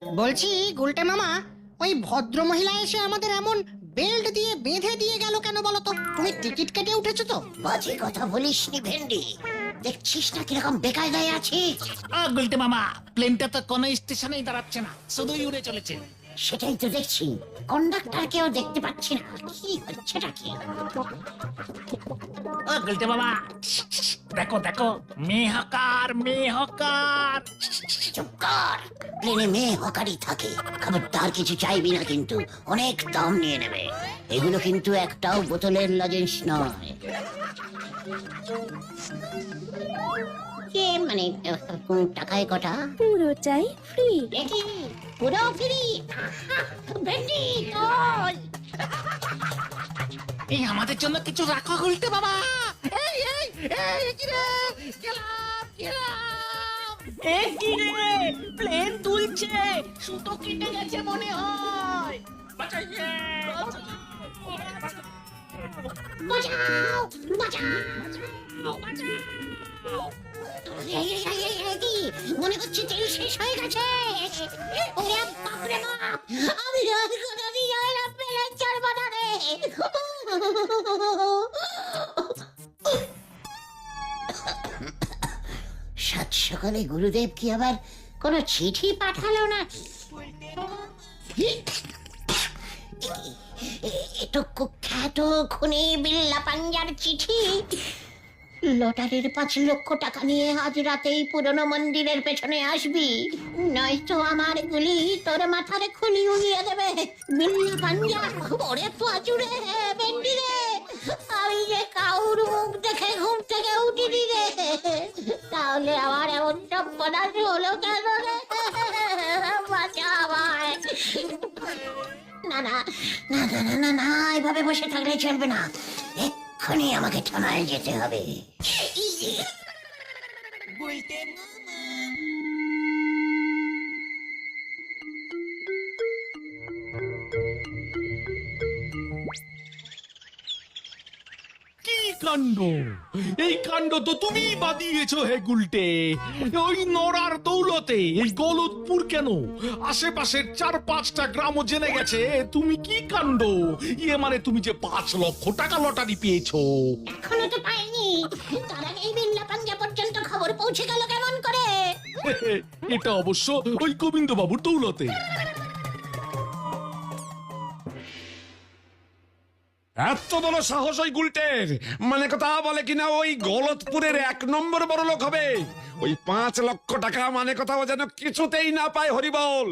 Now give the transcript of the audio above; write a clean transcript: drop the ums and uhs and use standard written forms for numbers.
বলছি গুলটে মামা, ওই ভদ্র মহিলা এসে আমাদের এমন বেল্ট দিয়ে বেঁধে দিয়ে গেল কেন বলো তো? তুমি টিকিট কেটে উঠেছো তো? বাজে কথা বলিস নি ভেন্ডি, দেখছিস না কিরকম বেকায়দায় আছিস? গুলটে মামা, প্লেনটা তো কোনো স্টেশনেই দাঁড়াচ্ছে না, শুধুই উড়ে চলেছে। সেটাই তো দেখছি, কন্ডাক্টরকেও দেখতে পাচ্ছি না, কি হচ্ছেটা কি? গুলটে মামা, দেখো দেখো, মেয়ে হকার, মেয়ে হকার। চুপ কর, প্লেনে মেয়ে হকারই থাকে, খবরদার কিছু চাইবি না কিন্তু, অনেক দাম নিয়ে নেবে। এগুলো কিন্তু একটাও বোতলের লজেন্স নয়। কে মানে টাকায় কটা? পুরোটাই ফ্রি। দেখি পুরো ফ্রি। ভেন্ডি তোল। এই আমাদের জন্য কিছু রাখো গুলটে বাবা। এই এই এই কি রে, গেলাম গেলাম। এ কি রে, প্লেন দুলছে, সুতো কেটে গেছে মনে হয়। বাঁচাইয়ে, বাঁচাও বাঁচাও। মনে হচ্ছে তেল শেষ হয়ে গেছে। ওরে বাপরে বাপ, আমি আর কোনোদিন আর প্লেন চড়বো না রে। সাত সকালে গুরুদেব কি আবার কোনো চিঠি পাঠালো নাকি? এতো কুখ্যাত খুনি বিল্লা পাঞ্জার চিঠি। লটারির 5 লক্ষ টাকা নিয়ে আজ রাতেই পুরনো মন্দিরের পেছনে আসবি, নয়তো আমার গুলি তোর মাথার খুলি উড়িয়ে দেবে। বিল্লা পাঞ্জা, ওরে পাজুরে বেন্ডি রে, আমি যে কাউর মুখ দেখে ঘুম থেকে উঠিনি রে, তাহলে আমার এমন সর্বনাশ হলো কেন রে? বাঁচা আমায়। না না না না না না না, এভাবে বসে থাকলে চলবে না, এক্ষুনি আমাকে থানায় যেতে হবে। কি কাণ্ড! এই কাণ্ড তো তুমি বাদিয়েছো হে গুলটে। ওই নড়ার দৌলতে এই গলতপুর কেন, আশেপাশের 4-5টা গ্রামও জেনে গেছে তুমি কি কাণ্ড। মানে তুমি যে 5 লক্ষ টাকা লটারি পেয়েছো। এখনো তো পাইনি, তার আগেই বিল্লা পাঞ্জা পর্যন্ত খবর পৌঁছে গেল কেমন করে? এটা অবশ্য ওই গোবিন্দ বাবুর দৌলতে। এত বড় সাহস ওই গুলটের, মানে কথা বলে কিনা ওই গলতপুরের 1 নম্বর বড় লোক হবে। ওই 5 লক্ষ টাকা মানে কথা ও যেন কিছুতেই না পায় হরিবল।